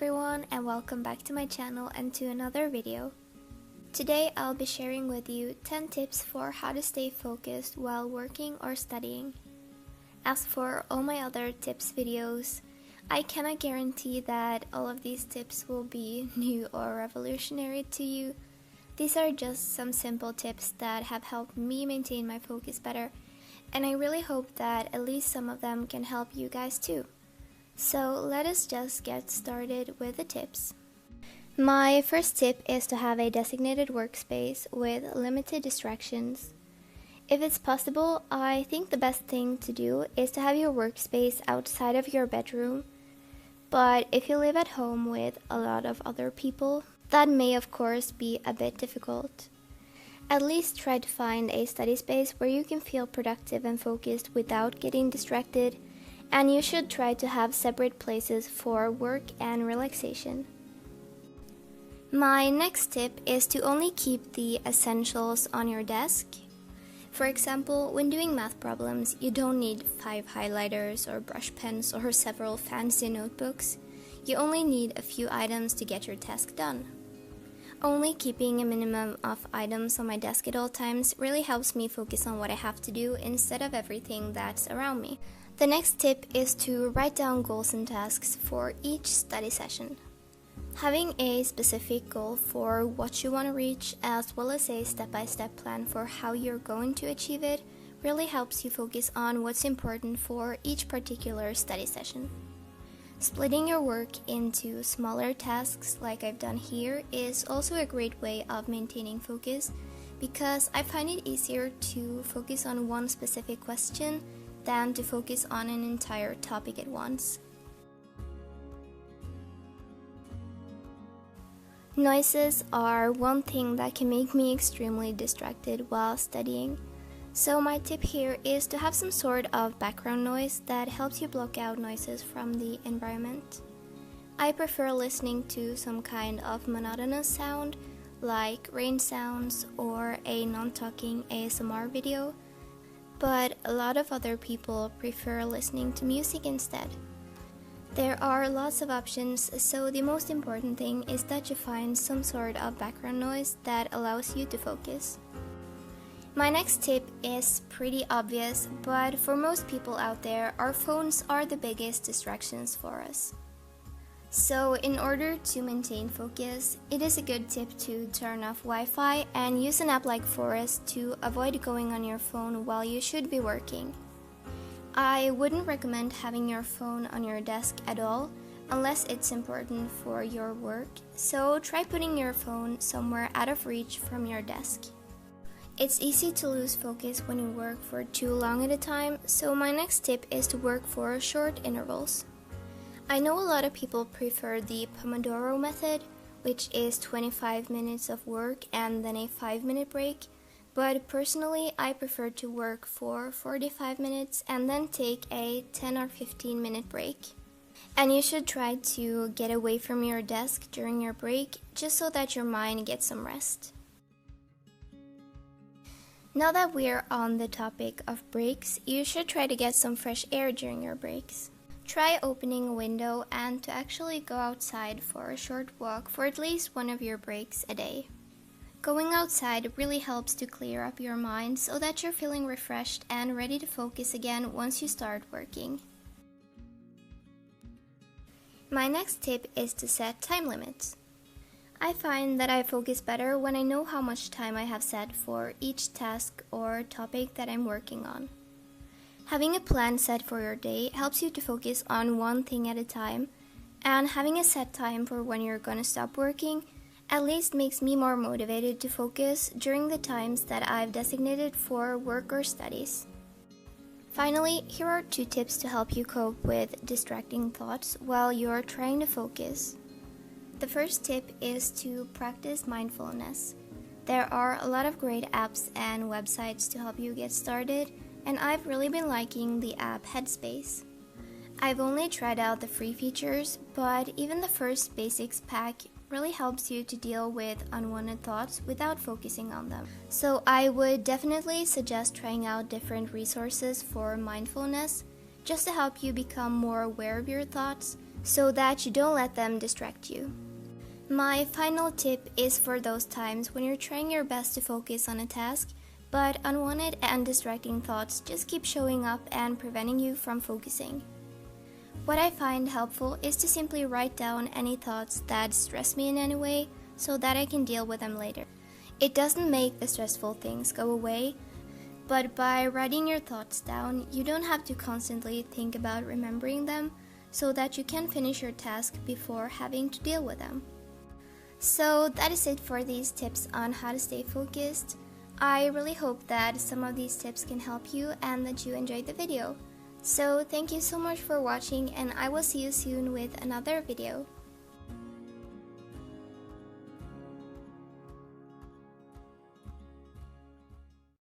everyone, and welcome back to my channel and to another video. Today I'll be sharing with you 10 tips for how to stay focused while working or studying. As for all my other tips videos, I cannot guarantee that all of these tips will be new or revolutionary to you. These are just some simple tips that have helped me maintain my focus better, and I really hope that at least some of them can help you guys too. So let us just get started with the tips. My first tip is to have a designated workspace with limited distractions. If it's possible, I think the best thing to do is to have your workspace outside of your bedroom. But if you live at home with a lot of other people, that may of course be a bit difficult. At least try to find a study space where you can feel productive and focused without getting distracted. And you should try to have separate places for work and relaxation. My next tip is to only keep the essentials on your desk. For example, when doing math problems, you don't need 5 highlighters or brush pens or several fancy notebooks. You only need a few items to get your task done. Only keeping a minimum of items on my desk at all times really helps me focus on what I have to do instead of everything that's around me. The next tip is to write down goals and tasks for each study session. Having a specific goal for what you want to reach, as well as a step-by-step plan for how you're going to achieve it, really helps you focus on what's important for each particular study session. Splitting your work into smaller tasks like I've done here is also a great way of maintaining focus, because I find it easier to focus on one specific question than to focus on an entire topic at once. Noises are one thing that can make me extremely distracted while studying. So my tip here is to have some sort of background noise that helps you block out noises from the environment. I prefer listening to some kind of monotonous sound like rain sounds or a non-talking ASMR video, but a lot of other people prefer listening to music instead. There are lots of options, so the most important thing is that you find some sort of background noise that allows you to focus. My next tip is pretty obvious, but for most people out there, our phones are the biggest distractions for us. So in order to maintain focus, it is a good tip to turn off Wi-Fi and use an app like Forest to avoid going on your phone while you should be working. I wouldn't recommend having your phone on your desk at all unless it's important for your work, so try putting your phone somewhere out of reach from your desk. It's easy to lose focus when you work for too long at a time, so my next tip is to work for short intervals. I know a lot of people prefer the Pomodoro method, which is 25 minutes of work and then a 5-minute break, but personally I prefer to work for 45 minutes and then take a 10 or 15-minute break. And you should try to get away from your desk during your break just so that your mind gets some rest. Now that we're on the topic of breaks, you should try to get some fresh air during your breaks. Try opening a window and to actually go outside for a short walk for at least one of your breaks a day. Going outside really helps to clear up your mind so that you're feeling refreshed and ready to focus again once you start working. My next tip is to set time limits. I find that I focus better when I know how much time I have set for each task or topic that I'm working on. Having a plan set for your day helps you to focus on one thing at a time, and having a set time for when you're going to stop working at least makes me more motivated to focus during the times that I've designated for work or studies. Finally, here are 2 tips to help you cope with distracting thoughts while you're trying to focus. The first tip is to practice mindfulness. There are a lot of great apps and websites to help you get started, and I've really been liking the app Headspace. I've only tried out the free features, but even the first basics pack really helps you to deal with unwanted thoughts without focusing on them. So I would definitely suggest trying out different resources for mindfulness just to help you become more aware of your thoughts so that you don't let them distract you. My final tip is for those times when you're trying your best to focus on a task, but unwanted and distracting thoughts just keep showing up and preventing you from focusing. What I find helpful is to simply write down any thoughts that stress me in any way so that I can deal with them later. It doesn't make the stressful things go away, but by writing your thoughts down, you don't have to constantly think about remembering them so that you can finish your task before having to deal with them. So that is it for these tips on how to stay focused. I really hope that some of these tips can help you and that you enjoyed the video. So thank you so much for watching, and I will see you soon with another video.